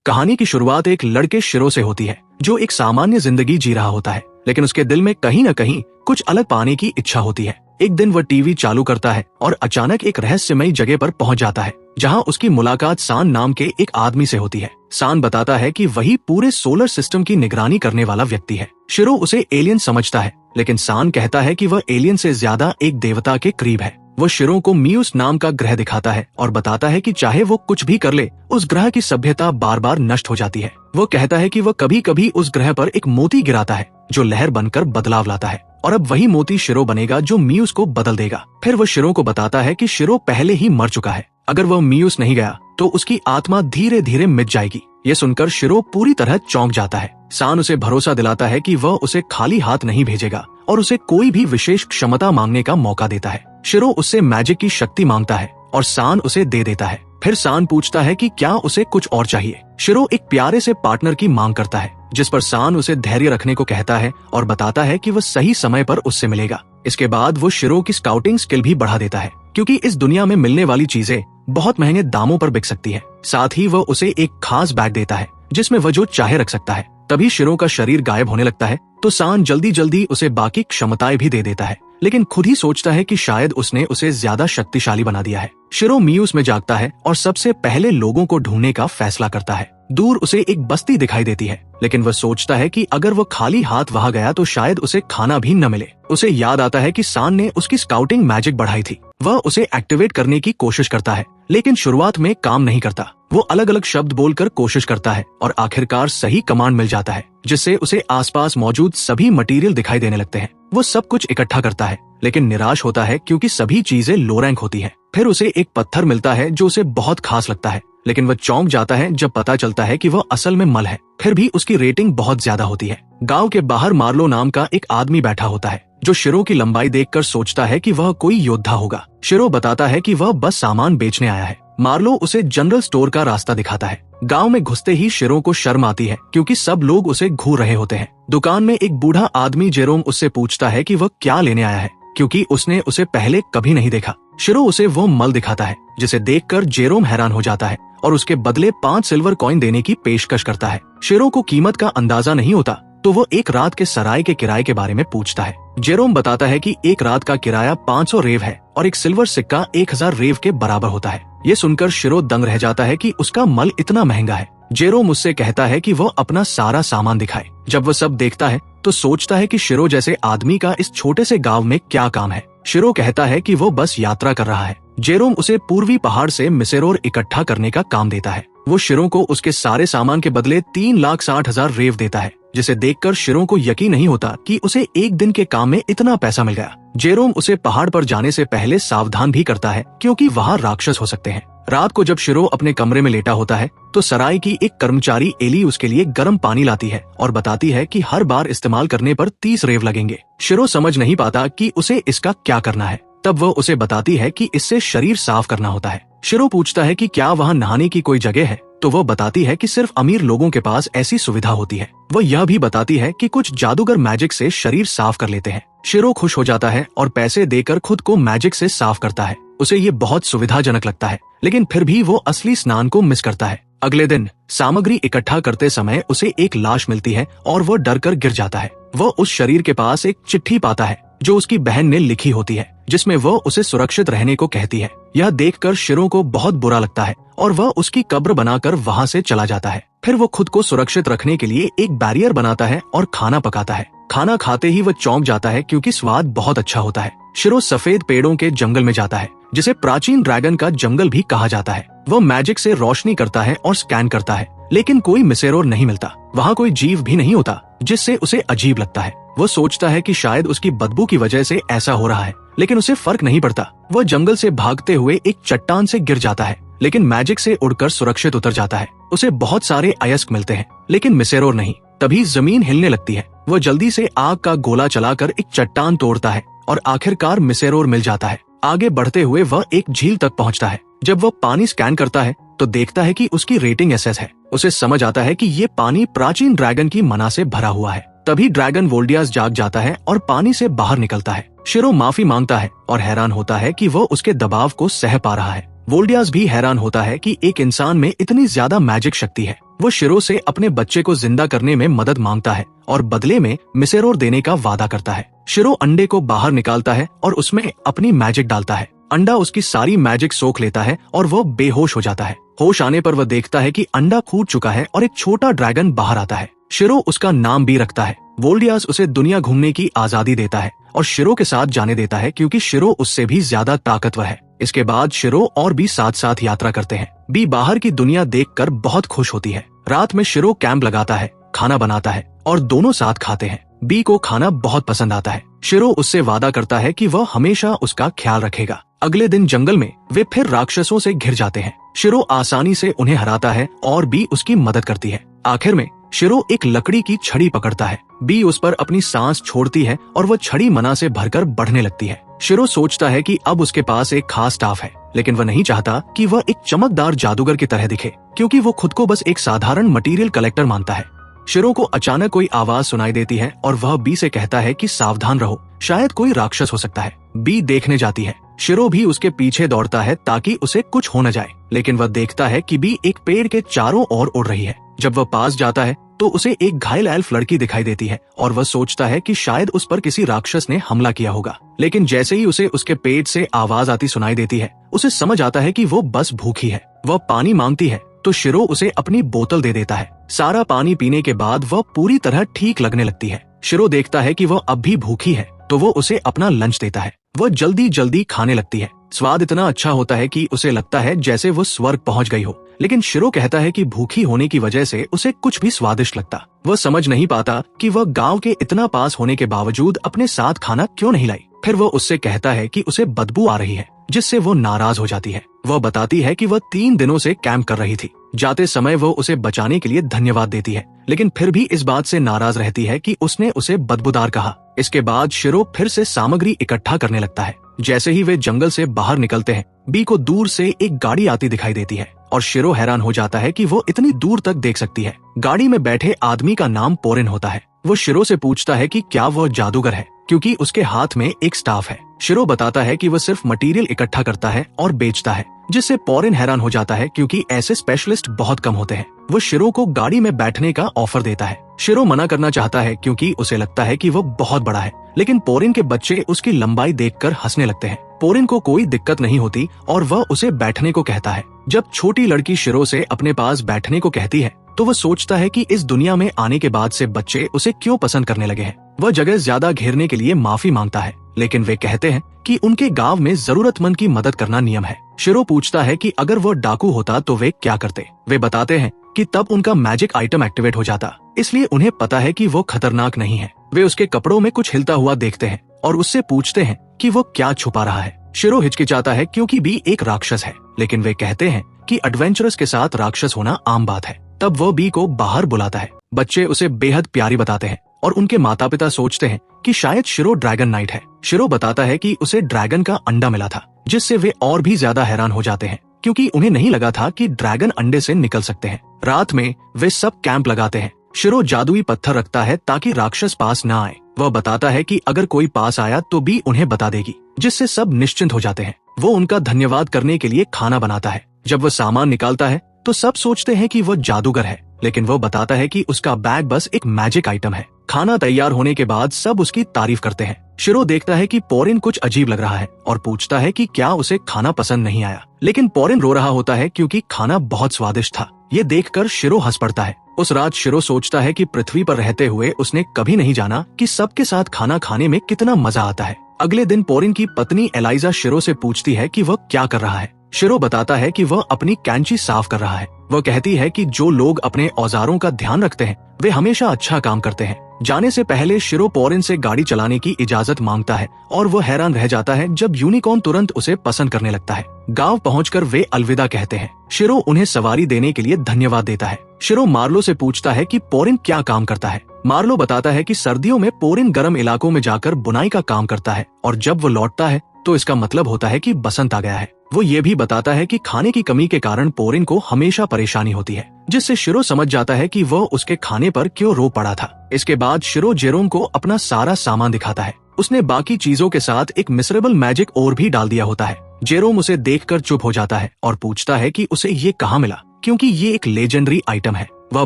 कहानी की शुरुआत एक लड़के शिरो से होती है जो एक सामान्य जिंदगी जी रहा होता है, लेकिन उसके दिल में कहीं न कहीं कुछ अलग पाने की इच्छा होती है। एक दिन वह टीवी चालू करता है और अचानक एक रहस्यमयी जगह पर पहुंच जाता है जहां उसकी मुलाकात सान नाम के एक आदमी से होती है। सान बताता है कि वही पूरे सोलर सिस्टम की निगरानी करने वाला व्यक्ति है। शिरो उसे एलियन समझता है, लेकिन सान कहता है कि वह एलियन से ज्यादा एक देवता के करीब है। वो शिरो को मियूस नाम का ग्रह दिखाता है और बताता है कि चाहे वो कुछ भी कर ले, उस ग्रह की सभ्यता बार बार नष्ट हो जाती है। वो कहता है कि वह कभी कभी उस ग्रह पर एक मोती गिराता है जो लहर बनकर बदलाव लाता है, और अब वही मोती शिरो बनेगा जो मियूस को बदल देगा। फिर वो शिरो को बताता है कि शिरो पहले ही मर चुका है, अगर वह मियूस नहीं गया तो उसकी आत्मा धीरे धीरे मिट जाएगी। ये सुनकर शिरो पूरी तरह चौंक जाता है। सान उसे भरोसा दिलाता है कि वह उसे खाली हाथ नहीं भेजेगा और उसे कोई भी विशेष क्षमता मांगने का मौका देता है। शिरो उससे मैजिक की शक्ति मांगता है और सान उसे दे देता है। फिर सान पूछता है कि क्या उसे कुछ और चाहिए। शिरो एक प्यारे से पार्टनर की मांग करता है, जिस पर सान उसे धैर्य रखने को कहता है और बताता है कि वह सही समय पर उससे मिलेगा। इसके बाद वो शिरो की स्काउटिंग स्किल भी बढ़ा देता है, क्योंकि इस दुनिया में मिलने वाली चीजें बहुत महंगे दामों पर बिक सकती है। साथ ही वह उसे एक खास बैग देता है जिसमें वह जो चाहे रख सकता है। तभी शिरो का शरीर गायब होने लगता है तो सान जल्दी जल्दी उसे बाकी क्षमताएं भी दे देता है, लेकिन खुद ही सोचता है कि शायद उसने उसे ज्यादा शक्तिशाली बना दिया है। शिरो मियूस में जागता है और सबसे पहले लोगों को ढूंढने का फैसला करता है। दूर उसे एक बस्ती दिखाई देती है, लेकिन वह सोचता है कि अगर वो खाली हाथ वहां गया तो शायद उसे खाना भी न मिले। उसे याद आता है कि सान ने उसकी स्काउटिंग मैजिक बढ़ाई थी। वह उसे एक्टिवेट करने की कोशिश करता है, लेकिन शुरुआत में काम नहीं करता। वो अलग अलग शब्द बोलकर कोशिश करता है और आखिरकार सही कमांड मिल जाता है, जिससे उसे आसपास मौजूद सभी मटेरियल दिखाई देने लगते हैं। वो सब कुछ इकट्ठा करता है, लेकिन निराश होता है क्योंकि सभी चीजें लो रैंक होती हैं। फिर उसे एक पत्थर मिलता है जो उसे बहुत खास लगता है, लेकिन वह चौंक जाता है जब पता चलता है कि वह असल में मल है। फिर भी उसकी रेटिंग बहुत ज्यादा होती है। गांव के बाहर मार्लो नाम का एक आदमी बैठा होता है जो शिरो की लंबाई देखकर सोचता है कि वह कोई योद्धा होगा। शिरो बताता है कि वह बस सामान बेचने आया है। मार्लो उसे जनरल स्टोर का रास्ता दिखाता है। गांव में घुसते ही शिरो को शर्म आती है क्योंकि सब लोग उसे घूर रहे होते हैं। दुकान में एक बूढ़ा आदमी जेरोम उससे पूछता है कि वह क्या लेने आया है, क्योंकि उसने उसे पहले कभी नहीं देखा। शिरो उसे वो मल दिखाता है जिसे देखकर जेरोम हैरान हो जाता है और उसके बदले 5 सिल्वर कॉइन देने की पेशकश करता है। शिरो को कीमत का अंदाजा नहीं होता तो वो एक रात के सराय के किराए के बारे में पूछता है। जेरोम बताता है कि एक रात का किराया 500 रेव है और एक सिल्वर सिक्का 1000 रेव के बराबर होता है। ये सुनकर शिरो दंग रह जाता है कि उसका मल इतना महंगा है। जेरोम उससे कहता है कि वह अपना सारा सामान दिखाए। जब वह सब देखता है तो सोचता है कि शिरो जैसे आदमी का इस छोटे से गांव में क्या काम है। शिरो कहता है कि वो बस यात्रा कर रहा है। जेरोम उसे पूर्वी पहाड़ से मिसेरोर इकट्ठा करने का काम देता है। वो शिरो को उसके सारे सामान के बदले 3,60,000 रेव देता है, जिसे देखकर शिरो को यकीन नहीं होता कि उसे एक दिन के काम में इतना पैसा मिल गया। जेरोम उसे पहाड़ पर जाने से पहले सावधान भी करता है क्योंकि वहाँ राक्षस हो सकते हैं। रात को जब शिरो अपने कमरे में लेटा होता है तो सराय की एक कर्मचारी एली उसके लिए गर्म पानी लाती है और बताती है कि हर बार इस्तेमाल करने पर 30 रेव लगेंगे। शिरो समझ नहीं पाता कि उसे इसका क्या करना है। तब वह उसे बताती है कि इससे शरीर साफ करना होता है। शिरो पूछता है कि क्या वहाँ नहाने की कोई जगह है, तो वह बताती है कि सिर्फ अमीर लोगों के पास ऐसी सुविधा होती है। वह यह भी बताती है कि कुछ जादूगर मैजिक से शरीर साफ कर लेते हैं। शिरो खुश हो जाता है और पैसे देकर खुद को मैजिक से साफ करता है। उसे ये बहुत सुविधाजनक लगता है, लेकिन फिर भी वो असली स्नान को मिस करता है। अगले दिन सामग्री इकट्ठा करते समय उसे एक लाश मिलती है और वो डर कर गिर जाता है। वह उस शरीर के पास एक चिट्ठी पाता है जो उसकी बहन ने लिखी होती है, जिसमें वह उसे सुरक्षित रहने को कहती है। यह देखकर शिरो को बहुत बुरा लगता है और वह उसकी कब्र बनाकर वहाँ से चला जाता है। फिर वो खुद को सुरक्षित रखने के लिए एक बैरियर बनाता है और खाना पकाता है। खाना खाते ही वह चौंक जाता है क्योंकि स्वाद बहुत अच्छा होता है। शिरो सफेद पेड़ों के जंगल में जाता है, जिसे प्राचीन ड्रैगन का जंगल भी कहा जाता है। वह मैजिक से रोशनी करता है और स्कैन करता है, लेकिन कोई मिसेरोर नहीं मिलता। वहाँ कोई जीव भी नहीं होता, जिससे उसे अजीब लगता है। वो सोचता है कि शायद उसकी बदबू की वजह से ऐसा हो रहा है, लेकिन उसे फर्क नहीं पड़ता। वह जंगल से भागते हुए एक चट्टान से गिर जाता है, लेकिन मैजिक से उड़कर सुरक्षित उतर जाता है। उसे बहुत सारे अयस्क मिलते हैं, लेकिन मिसेरोर नहीं। तभी जमीन हिलने लगती है। वह जल्दी से आग का गोला चलाकर एक चट्टान तोड़ता है और आखिरकार मिसेरोर मिल जाता है। आगे बढ़ते हुए वह एक झील तक पहुंचता है। जब वह पानी स्कैन करता है तो देखता है कि उसकी रेटिंग SS है। उसे समझ आता है कि ये पानी प्राचीन ड्रैगन की मना से भरा हुआ है। तभी ड्रैगन वोल्डियास जाग जाता है और पानी से बाहर निकलता है। शिरो माफी मांगता है और हैरान होता है कि वह उसके दबाव को सह पा रहा है। वोल्डियास भी हैरान होता है कि एक इंसान में इतनी ज्यादा मैजिक शक्ति है। वो शिरो से अपने बच्चे को जिंदा करने में मदद मांगता है और बदले में मिसेरोर देने का वादा करता है। शिरो अंडे को बाहर निकालता है और उसमें अपनी मैजिक डालता है। अंडा उसकी सारी मैजिक सोख लेता है और वो बेहोश हो जाता है। होश आने पर वह देखता है कि अंडा फूट चुका है और एक छोटा ड्रैगन बाहर आता है। शिरो उसका नाम भी रखता है। वोल्डियास उसे दुनिया घूमने की आजादी देता है और शिरो के साथ जाने देता है क्योंकि शिरो उससे भी ज्यादा ताकतवर है। इसके बाद शिरो और बी साथ साथ यात्रा करते हैं। बी बाहर की दुनिया देखकर बहुत खुश होती है। रात में शिरो कैंप लगाता है, खाना बनाता है और दोनों साथ खाते हैं। बी को खाना बहुत पसंद आता है। शिरो उससे वादा करता है कि वह हमेशा उसका ख्याल रखेगा। अगले दिन जंगल में वे फिर राक्षसों से घिर जाते हैं। शिरो आसानी से उन्हें हराता है और बी उसकी मदद करती है। आखिर में शिरो एक लकड़ी की छड़ी पकड़ता है। बी उस पर अपनी सांस छोड़ती है और वह छड़ी मना से भरकर बढ़ने लगती है। शिरो सोचता है कि अब उसके पास एक खास स्टाफ है, लेकिन वह नहीं चाहता कि वह एक चमकदार जादूगर की तरह दिखे, क्योंकि वो खुद को बस एक साधारण मटेरियल कलेक्टर मानता है। शिरो को अचानक कोई आवाज सुनाई देती है और वह बी से कहता है कि सावधान रहो, शायद कोई राक्षस हो सकता है। बी देखने जाती है। शिरो भी उसके पीछे दौड़ता है ताकि उसे कुछ हो न जाए, लेकिन वह देखता है कि बी एक पेड़ के चारों ओर उड़ रही है। जब वह पास जाता है तो उसे एक घायल एल्फ लड़की दिखाई देती है और वह सोचता है कि शायद उस पर किसी राक्षस ने हमला किया होगा। लेकिन जैसे ही उसे उसके पेट से आवाज आती सुनाई देती है, उसे समझ आता है कि वो बस भूखी है। वह पानी मांगती है तो शिरो उसे अपनी बोतल दे देता है। सारा पानी पीने के बाद वह पूरी तरह ठीक लगने लगती है। शिरो देखता है कि वह अब भी भूखी है तो वो उसे अपना लंच देता है। वह जल्दी जल्दी खाने लगती है। स्वाद इतना अच्छा होता है कि उसे लगता है जैसे वो स्वर्ग पहुंच गई हो। लेकिन शिरो कहता है कि भूखी होने की वजह से उसे कुछ भी स्वादिष्ट लगता। वह समझ नहीं पाता कि वह गांव के इतना पास होने के बावजूद अपने साथ खाना क्यों नहीं लाई। फिर वह उससे कहता है कि उसे बदबू आ रही है, जिससे वो नाराज हो जाती है। वह बताती है कि वह 3 दिनों से कैंप कर रही थी। जाते समय वो उसे बचाने के लिए धन्यवाद देती है, लेकिन फिर भी इस बात से नाराज रहती है कि उसने उसे बदबूदार कहा। इसके बाद शिरो फिर से सामग्री इकट्ठा करने लगता है। जैसे ही वे जंगल से बाहर निकलते हैं, बी को दूर से एक गाड़ी आती दिखाई देती है और शिरो हैरान हो जाता है कि वो इतनी दूर तक देख सकती है। गाड़ी में बैठे आदमी का नाम पोरिन होता है। वो शिरो से पूछता है कि क्या वह जादूगर है, क्योंकि उसके हाथ में एक स्टाफ है। शिरो बताता है कि वह सिर्फ मटेरियल इकट्ठा करता है और बेचता है, जिससे पोरिन हैरान हो जाता है क्योंकि ऐसे स्पेशलिस्ट बहुत कम होते हैं। वो शिरो को गाड़ी में बैठने का ऑफर देता है। शिरो मना करना चाहता है क्योंकि उसे लगता है कि वो बहुत बड़ा है, लेकिन पोरिन के बच्चे उसकी लंबाई देखकर हंसने लगते हैं। पोरिन को कोई दिक्कत नहीं होती और वह उसे बैठने को कहता है। जब छोटी लड़की शिरो से अपने पास बैठने को कहती है तो वह सोचता है कि इस दुनिया में आने के बाद से बच्चे उसे क्यों पसंद करने लगे हैं। वह जगह ज्यादा घेरने के लिए माफी मांगता है, लेकिन वे कहते हैं कि उनके गांव में जरूरतमंद की मदद करना नियम है। शिरो पूछता है कि अगर वो डाकू होता तो वे क्या करते। वे बताते हैं कि तब उनका मैजिक आइटम एक्टिवेट हो जाता, इसलिए उन्हें पता है कि वो खतरनाक नहीं है। वे उसके कपड़ों में कुछ हिलता हुआ देखते हैं और उससे पूछते हैं कि वो क्या छुपा रहा है। शिरो हिचकिचाता है क्योंकि बी एक राक्षस है, लेकिन वे कहते हैं कि एडवेंचरस के साथ राक्षस होना आम बात है। तब वो बी को बाहर बुलाता है। बच्चे उसे बेहद प्यारी बताते हैं और उनके माता पिता सोचते हैं कि शायद शिरो ड्रैगन नाइट है। शिरो बताता है कि उसे ड्रैगन का अंडा मिला था, जिससे वे और भी ज्यादा हैरान हो जाते हैं क्योंकि उन्हें नहीं लगा था कि ड्रैगन अंडे से निकल सकते हैं। रात में वे सब कैंप लगाते हैं। शिरो जादुई पत्थर रखता है ताकि राक्षस पास न आए। वह बताता है कि अगर कोई पास आया तो बी उन्हें बता देगी, जिससे सब निश्चिंत हो जाते हैं। वो उनका धन्यवाद करने के लिए खाना बनाता है। जब वह सामान निकालता है तो सब सोचते हैं कि वह जादूगर है, लेकिन वो बताता है कि उसका बैग बस एक मैजिक आइटम है। खाना तैयार होने के बाद सब उसकी तारीफ करते हैं। शिरो देखता है कि पोरिन कुछ अजीब लग रहा है और पूछता है कि क्या उसे खाना पसंद नहीं आया, लेकिन पोरिन रो रहा होता है क्योंकि खाना बहुत स्वादिष्ट था। ये देखकर शिरो हंस पड़ता है। उस रात शिरो सोचता है कि पृथ्वी पर रहते हुए उसने कभी नहीं जाना कि सबके साथ खाना खाने में कितना मजा आता है। अगले दिन पोरिन की पत्नी एलाइजा शिरो से पूछती है कि वह क्या कर रहा है। शिरो बताता है कि वह अपनी कैंची साफ कर रहा है। वह कहती है कि जो लोग अपने औजारों का ध्यान रखते हैं वे हमेशा अच्छा काम करते हैं। जाने से पहले शिरो पोरिन से गाड़ी चलाने की इजाजत मांगता है और वो हैरान रह जाता है जब यूनिकॉर्न तुरंत उसे पसंद करने लगता है। गांव पहुंचकर वे अलविदा कहते हैं। शिरो उन्हें सवारी देने के लिए धन्यवाद देता है। शिरो मार्लो से पूछता है कि पोरिन क्या काम करता है। मार्लो बताता है कि सर्दियों में पोरिन गर्म इलाकों में जाकर बुनाई का काम करता है और जब वो लौटता है तो इसका मतलब होता है कि बसंत आ गया है। वो ये भी बताता है कि खाने की कमी के कारण पोरिन को हमेशा परेशानी होती है, जिससे शिरो समझ जाता है कि वह उसके खाने पर क्यों रो पड़ा था। इसके बाद शिरो जेरोम को अपना सारा सामान दिखाता है। उसने बाकी चीजों के साथ एक मिसरेबल मैजिक और भी डाल दिया होता है, जेरोम उसे देखकर चुप हो जाता है और पूछता है कि उसे ये कहाँ मिला, क्योंकि ये एक लेजेंडरी आइटम है। वह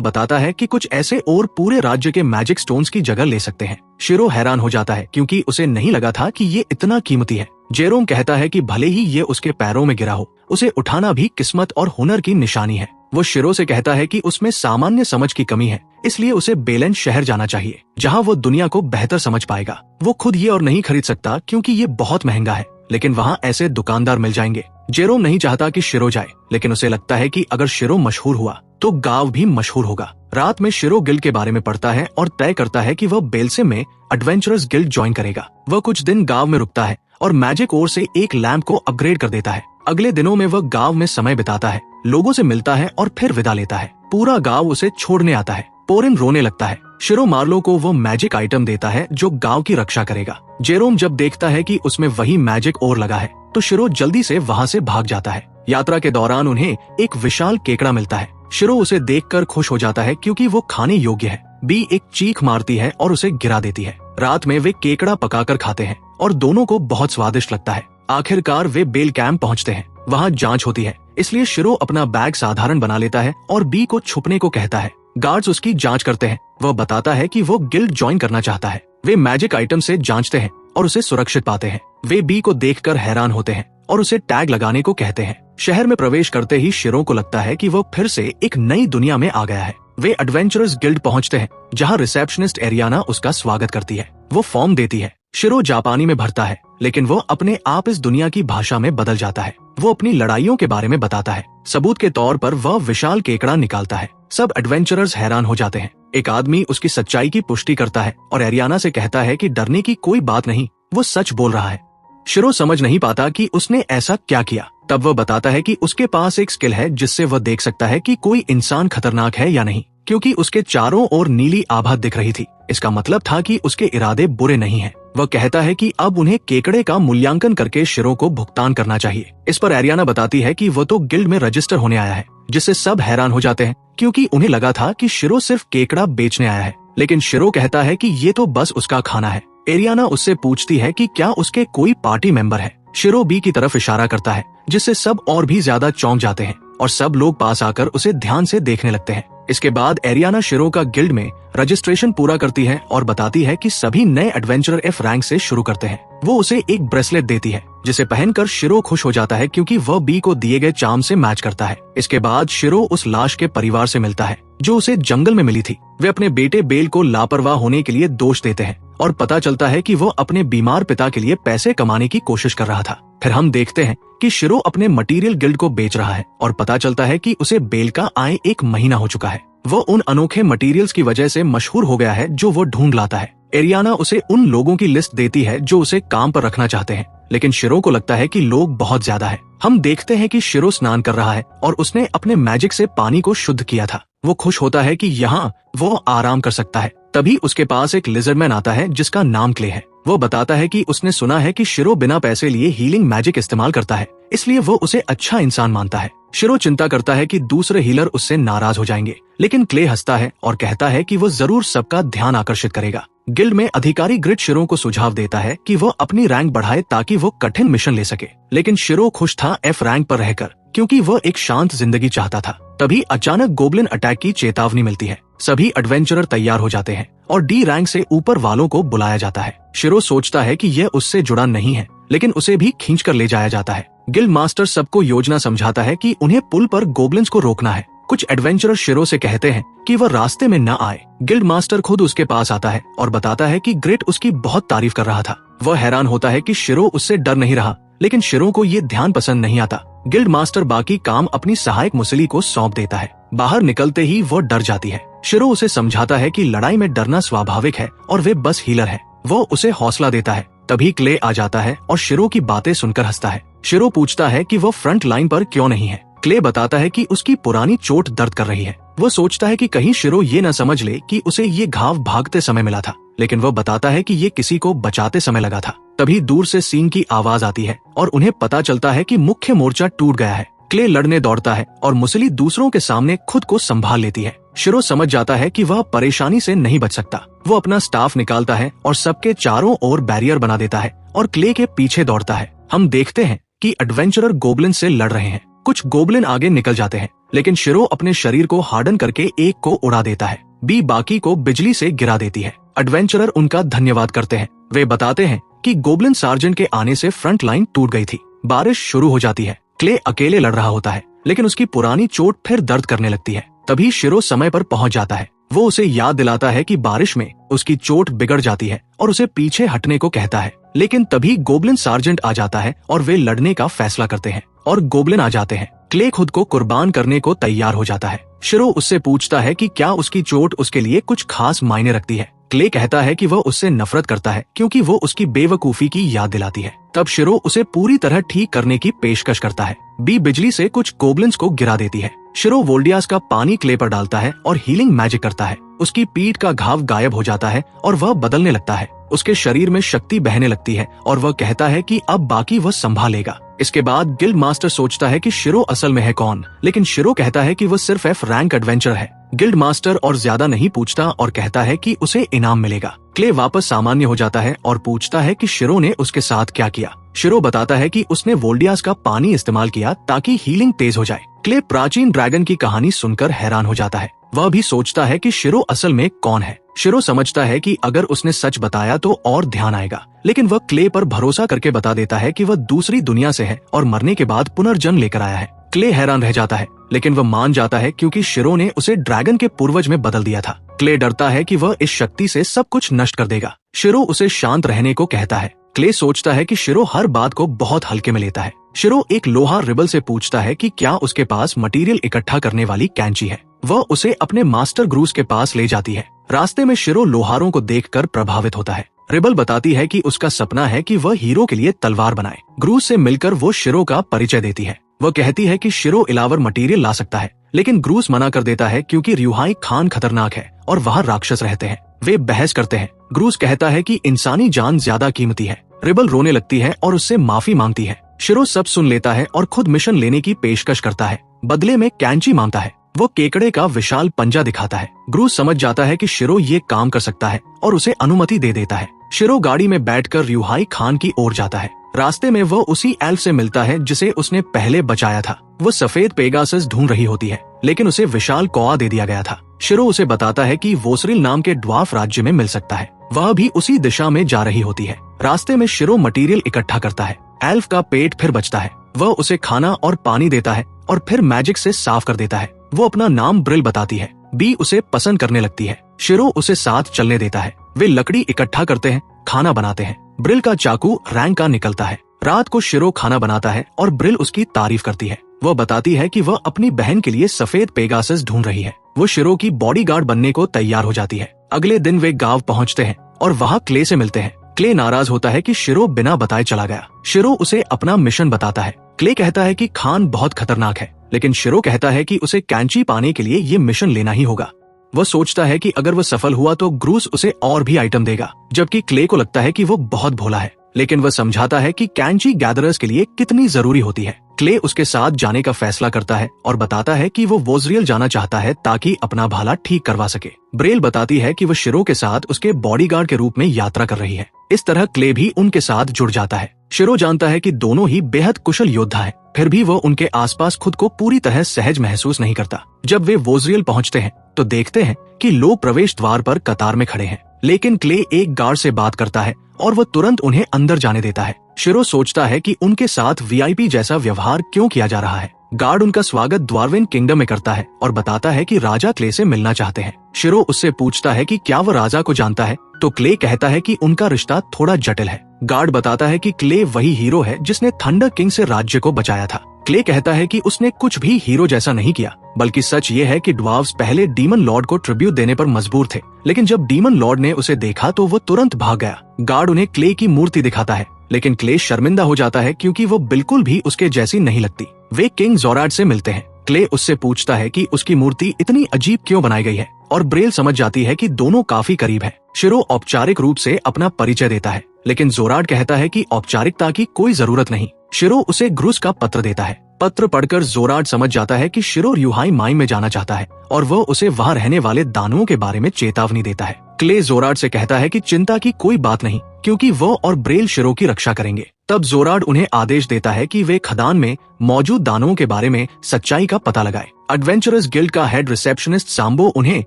बताता है कि कुछ ऐसे और पूरे राज्य के मैजिक स्टोन्स की जगह ले सकते हैं। शिरो हैरान हो जाता है क्योंकि उसे नहीं लगा था कि ये इतना कीमती है। जेरोम कहता है कि भले ही ये उसके पैरों में गिरा हो, उसे उठाना भी किस्मत और हुनर की निशानी है। वो शिरो से कहता है कि उसमें सामान्य समझ की कमी है, इसलिए उसे बेलेन शहर जाना चाहिए, जहाँ वो दुनिया को बेहतर समझ पाएगा। वो खुद ये और नहीं खरीद सकता क्योंकि ये बहुत महंगा है, लेकिन वहाँ ऐसे दुकानदार मिल जाएंगे। जेरोम नहीं चाहता कि शिरो जाए, लेकिन उसे लगता है कि अगर शिरो मशहूर हुआ तो गांव भी मशहूर होगा। रात में शिरो गिल्ड के बारे में पढ़ता है और तय करता है कि वह बेल्से में एडवेंचरर्स गिल्ड ज्वाइन करेगा। वह कुछ दिन गांव में रुकता है और मैजिक ओर से एक लैंप को अपग्रेड कर देता है। अगले दिनों में वह गांव में समय बिताता है, लोगों से मिलता है और फिर विदा लेता है। पूरा गांव उसे छोड़ने आता है। पोरिन रोने लगता है। शिरो मार्लो को वो मैजिक आइटम देता है जो गांव की रक्षा करेगा। जेरोम जब देखता है कि उसमें वही मैजिक ओर लगा है तो शिरो जल्दी से वहाँ से भाग जाता है। यात्रा के दौरान उन्हें एक विशाल केकड़ा मिलता है। शिरो उसे देखकर खुश हो जाता है क्योंकि वो खाने योग्य है। बी एक चीख मारती है और उसे गिरा देती है। रात में वे केकड़ा पकाकर खाते हैं और दोनों को बहुत स्वादिष्ट लगता है। आखिरकार वे बेल कैंप पहुँचते हैं। वहाँ जांच होती है, इसलिए शिरो अपना बैग साधारण बना लेता है और बी को छुपने को कहता है। गार्ड्स उसकी जांच करते हैं। वह बताता है कि वो गिल्ड ज्वाइन करना चाहता है। वे मैजिक आइटम से जांचते हैं और उसे सुरक्षित पाते हैं। वे बी को देखकर हैरान होते हैं और उसे टैग लगाने को कहते हैं। शहर में प्रवेश करते ही शिरो को लगता है कि वो फिर से एक नई दुनिया में आ गया है। वे एडवेंचरर्स गिल्ड पहुंचते हैं, जहां रिसेप्शनिस्ट एरियाना उसका स्वागत करती है। वो फॉर्म देती है। शिरो जापानी में भरता है, लेकिन वो अपने आप इस दुनिया की भाषा में बदल जाता है। वो अपनी लड़ाइयों के बारे में बताता है। सबूत के तौर पर वह विशाल केकड़ा निकालता है। सब एडवेंचरर्स हैरान हो जाते हैं। एक आदमी उसकी सच्चाई की पुष्टि करता है और एरियाना से कहता है कि डरने की कोई बात नहीं, वो सच बोल रहा है। शिरो समझ नहीं पाता कि उसने ऐसा क्या किया। तब वह बताता है कि उसके पास एक स्किल है जिससे वह देख सकता है कि कोई इंसान खतरनाक है या नहीं, क्योंकि उसके चारों ओर नीली आभा दिख रही थी। इसका मतलब था कि उसके इरादे बुरे नहीं हैं। वह कहता है कि अब उन्हें केकड़े का मूल्यांकन करके शिरो को भुगतान करना चाहिए। इस पर एरियाना बताती है कि वह तो गिल्ड में रजिस्टर होने आया है, जिससे सब हैरान हो जाते हैं क्योंकि उन्हें लगा था कि शिरो सिर्फ केकड़ा बेचने आया है। लेकिन शिरो कहता है कि ये तो बस उसका खाना है। एरियाना उससे पूछती है कि क्या उसके कोई पार्टी मेंबर है। शिरो बी की तरफ इशारा करता है, जिससे सब और भी ज्यादा चौंक जाते हैं और सब लोग पास आकर उसे ध्यान से देखने लगते हैं। इसके बाद एरियाना शिरो का गिल्ड में रजिस्ट्रेशन पूरा करती है और बताती है कि सभी नए एडवेंचरर एफ रैंक से शुरू करते हैं। वो उसे एक ब्रेसलेट देती है, जिसे पहनकर शिरो खुश हो जाता है क्योंकि वह बी को दिए गए चार्म से मैच करता है। इसके बाद शिरो उस लाश के परिवार से मिलता है जो उसे जंगल में मिली थी। वे अपने बेटे बेल को लापरवाह होने के लिए दोष देते हैं और पता चलता है कि वो अपने बीमार पिता के लिए पैसे कमाने की कोशिश कर रहा था। फिर हम देखते हैं कि शिरो अपने मटेरियल गिल्ड को बेच रहा है और पता चलता है कि उसे बेल का आय 1 महीना हो चुका है। वो उन अनोखे मटेरियल्स की वजह से मशहूर हो गया है जो वो ढूंढ लाता है। एरियाना उसे उन लोगों की लिस्ट देती है जो उसे काम पर रखना चाहते हैं, लेकिन शिरो को लगता है कि लोग बहुत ज्यादा है। हम देखते हैं कि शिरो स्नान कर रहा है और उसने अपने मैजिक से पानी को शुद्ध किया था। वो खुश होता है कि यहाँ वो आराम कर सकता है। तभी उसके पास एक लिजर्डमैन आता है जिसका नाम क्ले है। वो बताता है कि उसने सुना है कि शिरो बिना पैसे लिए हीलिंग मैजिक इस्तेमाल करता है, इसलिए वो उसे अच्छा इंसान मानता है। शिरो चिंता करता है कि दूसरे हीलर उससे नाराज हो जाएंगे, लेकिन क्ले हंसता है और कहता है कि वो जरूर सबका ध्यान आकर्षित करेगा। गिल्ड में अधिकारी ग्रिड शिरो को सुझाव देता है कि वो अपनी रैंक बढ़ाए ताकि वो कठिन मिशन ले सके, लेकिन शिरो खुश था एफ रैंक पर रहकर क्योंकि वो एक शांत जिंदगी चाहता था। तभी अचानक गोब्लिन अटैक की चेतावनी मिलती है। सभी एडवेंचरर तैयार हो जाते हैं और डी रैंक से ऊपर वालों को बुलाया जाता है। शिरो सोचता है कि यह उससे जुड़ा नहीं है, लेकिन उसे भी खींचकर ले जाया जाता है। गिल्ड मास्टर सबको योजना समझाता है कि उन्हें पुल पर गोब्लिन्स को रोकना है। कुछ एडवेंचरर शिरो से कहते हैं कि वह रास्ते में न आए। गिल्ड मास्टर खुद उसके पास आता है और बताता है कि ग्रिट उसकी बहुत तारीफ कर रहा था। वह हैरान होता है कि शिरो उससे डर नहीं रहा, लेकिन शिरो को ये ध्यान पसंद नहीं आता। गिल्ड मास्टर बाकी काम अपनी सहायक मुसली को सौंप देता है। बाहर निकलते ही वो डर जाती है। शिरो उसे समझाता है कि लड़ाई में डरना स्वाभाविक है और वे बस हीलर है। वो उसे हौसला देता है। तभी क्ले आ जाता है और शिरो की बातें सुनकर हंसता है। शिरो पूछता है कि वो फ्रंट लाइन पर क्यों नहीं है। क्ले बताता है कि उसकी पुरानी चोट दर्द कर रही है। वो सोचता है कि कहीं शिरो ये न समझ ले कि उसे ये घाव भागते समय मिला था, लेकिन वो बताता है कि ये किसी को बचाते समय लगा था। तभी दूर से सीन की आवाज आती है और उन्हें पता चलता है कि मुख्य मोर्चा टूट गया है। क्ले लड़ने दौड़ता है और मुसली दूसरों के सामने खुद को संभाल लेती है। शिरो समझ जाता है कि वह परेशानी से नहीं बच सकता। वो अपना स्टाफ निकालता है और सबके चारों ओर बैरियर बना देता है और क्ले के पीछे दौड़ता है। हम देखते हैं कि एडवेंचरर गोबलिन से लड़ रहे हैं। कुछ गोबलिन आगे निकल जाते हैं, लेकिन शिरो अपने शरीर को हार्डन करके एक को उड़ा देता है। बी बाकी को बिजली से गिरा देती है। एडवेंचरर उनका धन्यवाद करते हैं। वे बताते हैं कि गोबलिन सार्जेंट के आने से फ्रंट लाइन टूट गई थी। बारिश शुरू हो जाती है। क्ले अकेले लड़ रहा होता है, लेकिन उसकी पुरानी चोट फिर दर्द करने लगती है। तभी शिरो समय पर पहुंच जाता है। वो उसे याद दिलाता है कि बारिश में उसकी चोट बिगड़ जाती है और उसे पीछे हटने को कहता है। लेकिन तभी गोबलिन सार्जेंट आ जाता है और वे लड़ने का फैसला करते हैं और गोबलिन आ जाते हैं। क्ले खुद को कुर्बान करने को तैयार हो जाता है। शिरो उससे पूछता है कि क्या उसकी चोट उसके लिए कुछ खास मायने रखती है। क्ले कहता है कि वह उससे नफरत करता है क्योंकि वो उसकी बेवकूफी की याद दिलाती है। तब शिरो उसे पूरी तरह ठीक करने की पेशकश करता है। बी बिजली से कुछ गोबलिन्स को गिरा देती है। शिरो वोल्डियास का पानी क्ले पर डालता है और हीलिंग मैजिक करता है। उसकी पीठ का घाव गायब हो जाता है और वह बदलने लगता है। उसके शरीर में शक्ति बहने लगती है और वह कहता है कि अब बाकी वह संभालेगा। इसके बाद गिल्ड मास्टर सोचता है कि शिरो असल में है कौन, लेकिन शिरो कहता है कि वह सिर्फ F रैंक एडवेंचर है। गिल्ड मास्टर और ज्यादा नहीं पूछता और कहता है कि उसे इनाम मिलेगा। क्ले वापस सामान्य हो जाता है और पूछता है कि शिरो ने उसके साथ क्या किया। शिरो बताता है कि उसने वोल्डियास का पानी इस्तेमाल किया ताकि हीलिंग तेज हो जाए। क्ले प्राचीन ड्रैगन की कहानी सुनकर हैरान हो जाता है। वह भी सोचता है कि शिरो असल में कौन है। शिरो समझता है कि अगर उसने सच बताया तो और ध्यान आएगा, लेकिन वह क्ले पर भरोसा करके बता देता है कि वह दूसरी दुनिया से है और मरने के बाद पुनर्जन्म लेकर आया है। क्ले हैरान रह जाता है, लेकिन वह मान जाता है क्योंकि शिरो ने उसे ड्रैगन के पूर्वज में बदल दिया था। क्ले डरता है कि वह इस शक्ति से सब कुछ नष्ट कर देगा। शिरो उसे शांत रहने को कहता है। क्ले सोचता है कि शिरो हर बात को बहुत हल्के में लेता है। शिरो एक लोहा रिबल से पूछता है कि क्या उसके पास मटेरियल इकट्ठा करने वाली कैंची है। वह उसे अपने मास्टर ग्रूस के पास ले जाती है। रास्ते में शिरो लोहारों को देखकर प्रभावित होता है। रिबल बताती है कि उसका सपना है कि वह हीरो के लिए तलवार बनाए। ग्रूस से मिलकर वो शिरो का परिचय देती है। वह कहती है कि शिरो इलावर मटेरियल ला सकता है, लेकिन ग्रूस मना कर देता है क्योंकि रियुहाई खान खतरनाक है और वहाँ राक्षस रहते हैं। वे बहस करते हैं। ग्रूस कहता है कि इंसानी जान ज्यादा कीमती है। रिबल रोने लगती है और उससे माफी मांगती है। शिरो सब सुन लेता है और खुद मिशन लेने की पेशकश करता है। बदले में कैंची मांगता है। वो केकड़े का विशाल पंजा दिखाता है। ग्रूस समझ जाता है कि शिरो ये काम कर सकता है और उसे अनुमति दे देता है। शिरो गाड़ी में बैठकर रियुहाई खान की ओर जाता है। रास्ते में वो उसी एल्फ से मिलता है जिसे उसने पहले बचाया था। वो सफेद पेगासस ढूंढ रही होती है, लेकिन उसे विशाल कौआ दे दिया गया था। शिरो उसे बताता है कि वोसरिल नाम के ड्वार्फ राज्य में मिल सकता है। वह भी उसी दिशा में जा रही होती है। रास्ते में शिरो मटेरियल इकट्ठा करता है। एल्फ का पेट फिर बचता है। वह उसे खाना और पानी देता है और फिर मैजिक से साफ कर देता है। वो अपना नाम ब्रिल बताती है। बी उसे पसंद करने लगती है। शिरो उसे साथ चलने देता है। वे लकड़ी इकट्ठा करते हैं, खाना बनाते हैं। ब्रिल का चाकू रैंक का निकलता है। रात को शिरो खाना बनाता है और ब्रिल उसकी तारीफ करती है। वह बताती है कि वह अपनी बहन के लिए सफेद पेगासस ढूंढ रही है। वो शिरो की बॉडीगार्ड बनने को तैयार हो जाती है। अगले दिन वे गांव पहुंचते हैं और वहां क्ले से मिलते हैं। क्ले नाराज होता है कि शिरो बिना बताए चला गया। शिरो उसे अपना मिशन बताता है। क्ले कहता है कि खान बहुत खतरनाक है, लेकिन शिरो कहता है कि उसे कैंची पाने के लिए ये मिशन लेना ही होगा। वह सोचता है कि अगर वह सफल हुआ तो ग्रूस उसे और भी आइटम देगा, जबकि क्ले को लगता है कि वो बहुत भोला है, लेकिन वह समझाता है कि कैंची गैदरर्स के लिए कितनी जरूरी होती है। क्ले उसके साथ जाने का फैसला करता है और बताता है कि वो वोजरियल जाना चाहता है ताकि अपना भाला ठीक करवा सके। ब्रेल बताती है कि वह शिरो के साथ उसके बॉडीगार्ड के रूप में यात्रा कर रही है। इस तरह क्ले भी उनके साथ जुड़ जाता है। शिरो जानता है कि दोनों ही बेहद कुशल योद्धा हैं, फिर भी वो उनके आसपास खुद को पूरी तरह सहज महसूस नहीं करता। जब वे वोजरियल पहुंचते हैं तो देखते हैं कि लोग प्रवेश द्वार पर कतार में खड़े हैं, लेकिन क्ले एक गार्ड से बात करता है और वह तुरंत उन्हें अंदर जाने देता है। शिरो सोचता है कि उनके साथ वीआईपी जैसा व्यवहार क्यों किया जा रहा है। गार्ड उनका स्वागत द्वारविन किंगडम में करता है और बताता है कि राजा क्ले से मिलना चाहते हैं। शिरो उससे पूछता है कि क्या वह राजा को जानता है, तो क्ले कहता है कि उनका रिश्ता थोड़ा जटिल है। गार्ड बताता है कि क्ले वही हीरो है जिसने थंडर किंग से राज्य को बचाया था। क्ले कहता है कि उसने कुछ भी हीरो जैसा नहीं किया, बल्कि सच ये है कि ड्वार्व्स पहले डीमन लॉर्ड को ट्रिब्यूट देने पर मजबूर थे, लेकिन जब डीमन लॉर्ड ने उसे देखा तो वो तुरंत भाग गया। गार्ड उन्हें क्ले की मूर्ति दिखाता है, लेकिन क्ले शर्मिंदा हो जाता है क्योंकि वो बिल्कुल भी उसके जैसी नहीं लगती। वे किंग जोराड से मिलते हैं। क्ले उससे पूछता है कि उसकी मूर्ति इतनी अजीब क्यों बनाई गई है, और ब्रेल समझ जाती है कि दोनों काफी करीब है। शिरो औपचारिक रूप से अपना परिचय देता है, लेकिन जोराड कहता है कि औपचारिकता की कोई जरूरत नहीं। शिरो उसे ग्रूस का पत्र देता है। पत्र पढ़कर जोराड समझ जाता है कि शिरो र्यूहाई माइन में जाना चाहता है और वह उसे वहां रहने वाले दानवों के बारे में चेतावनी देता है। क्ले जोराड से कहता है कि चिंता की कोई बात नहीं, क्योंकि वो और ब्रेल शिरो की रक्षा करेंगे। तब जोराड उन्हें आदेश देता है कि वे खदान में मौजूद दानवों के बारे में सच्चाई का पता लगाए। एडवेंचरस गिल्ड का हेड रिसेप्शनिस्ट सांबो उन्हें